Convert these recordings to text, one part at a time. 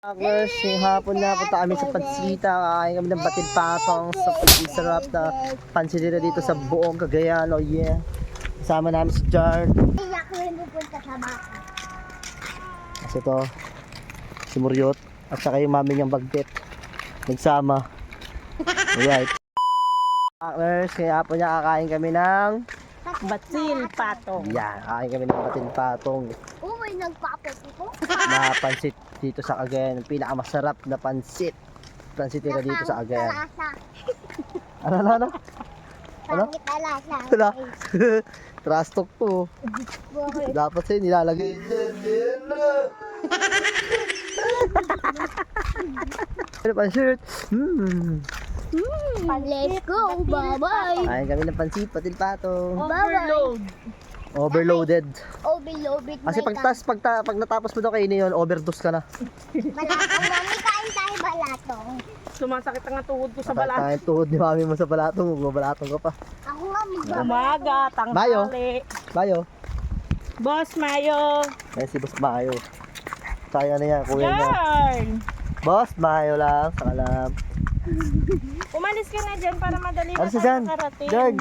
Hackers, yung hapon na punta kami sa Pansita. Kakain kami ng batil patong sa sarap na pansitira dito sa buong Cagayan. Oh yeah. Kasama namin si Jar. Iyak ko yung pupunta sa baka. Kasi ito, si Muryot. At saka yung mami niyang bagtit. Nagsama. Alright. Hackers, yung hapon niya kakain kami ng Batil patong. yan, kakain kami ng batil patong Oh, may nagpapot ito. na pansit dito sa Cagayan. Yung pinakamasarap na pansit. Pansitira dito sa Cagayan. Ano? Pangit na lasa. Wala. Trash talk to. Dapat sa'yo nilalagay. Ano pansit? Let's go. Bye-bye. Kain kami ng pansit, patil patong. Bye-bye. Overloaded. Overloaded. Kasi pag natapos mo daw kainin yun, overdose ka na. Balatong, mami, kain tayo balatong. Sumasakit ang tuhod ko sa Kain balat. tayo tuhod ni mami mo sa balatong, balatong ka pa. Ako nga magbabay. Umaga, Mayo. tanghali. Bayo. Boss Mayo. Ayan si Boss Mayo. Kaya na yan, kuya niya. Yarn. Boss Mayo lang, sa kalam. Umalis ka na dyan para madali Ano na si tayo Jan? makarating. Jan!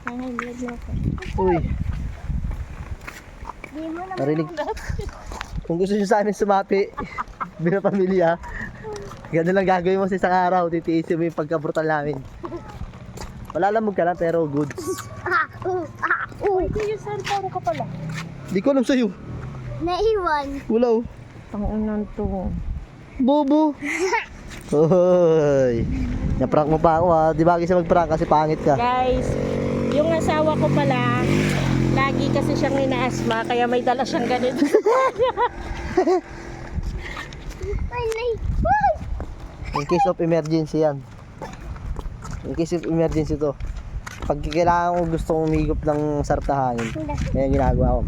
Ay, vlog na ako. Uy, Di mo na. narinig. Kung gusto nyo sa amin sumapi, bilang pamilya, ganda lang gagawin mo sa isang araw, titiisin mo yung pagka-brutal namin. Malalamog ka lang pero goods. Uy, ito yung cellphone ko pala. Di ko alam sa'yo. Naiwan. Wala oh. Ang unang to. Bobo. Hoy. Na-prank mo pa ako ha. Di ba kasi mag-prank kasi pangit ka. Guys, yung asawa ko pala, lagi kasi siyang ina-asma, kaya may dala siyang ganito. Ay, nay. In case of emergency yan. In case of emergency to. Pag kailangan ko gusto kong umigop ng sarap na hangin, yan ginagawa ko.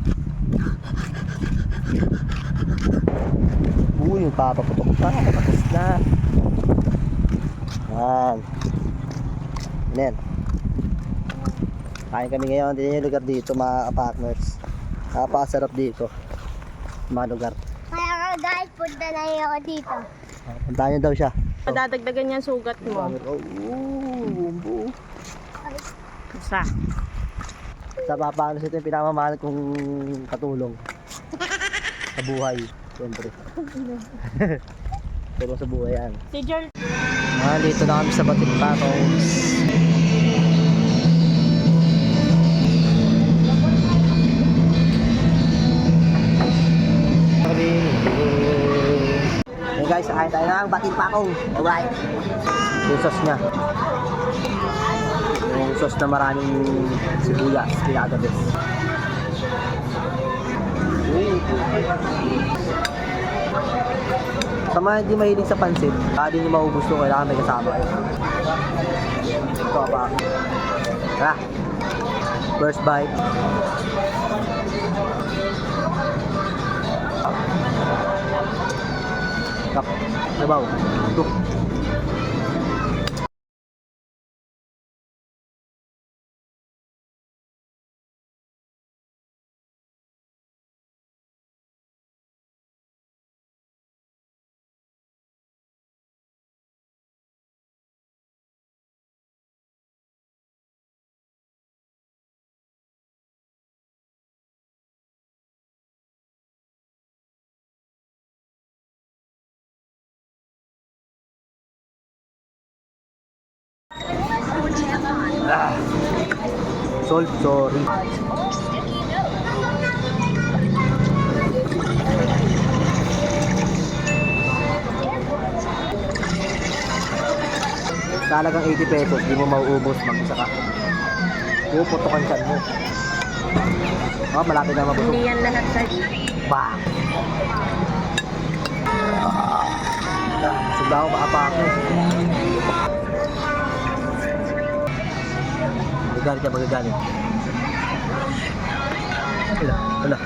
Uy, yung papaputok pa. Tapos na. Yan. Yan. Kain kami ngayon. Tingnan yung lugar dito mga partners. Napakasarap dito. Mga lugar. Kaya nga guys, punta na ako dito. Puntahan nyo daw siya. Madadagdagan niyan sugat mo. Bumbu. Isa. Sa papaano ito yung pinamamahal kong katulong. Sa buhay. Siyempre. Tulong sa buhay yan. Si Joel. Dito na kami sa Batil Patos. Hey guys, kain tayo ng Batil Patong. Alright. Yung sauce niya. Yung sauce na maraming sibuyas. Pinagabis. Sa mga hindi mahilig sa pansit, hindi nyo maubos ito, kailangan may kasama. Ito pa. Tara! First bite. Kap. Sabaw. Ito. Salt, sorry. Talagang 80 pesos, di mo mauubos mag-isa ka. Puputokan siya mo. Malapit na mabusog. Hindi yan lahat sa... Bang! Suga ako makapa ako. Magagalit. Wala.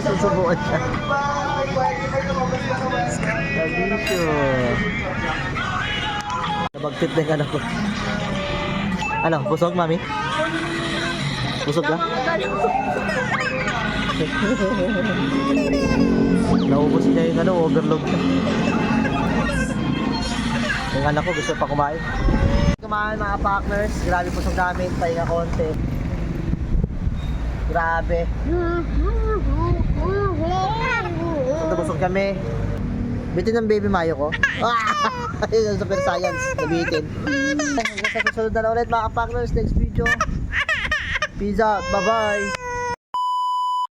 Susubukan siya. Nabisyo. Nabagtit na yung anak ko. Ano, busog, mami? Busog na? Naubos niya yung overload. Yung anak ko gusto pa kumain. Kumain mga partners, grabe busog namin, pahinga konti. Grabe. Busog kami. Bitin ng baby mayo ko. Ayun, super science. Nabitin. Sa susunod na ulit mga partners, next video. Peace out. Bye-bye.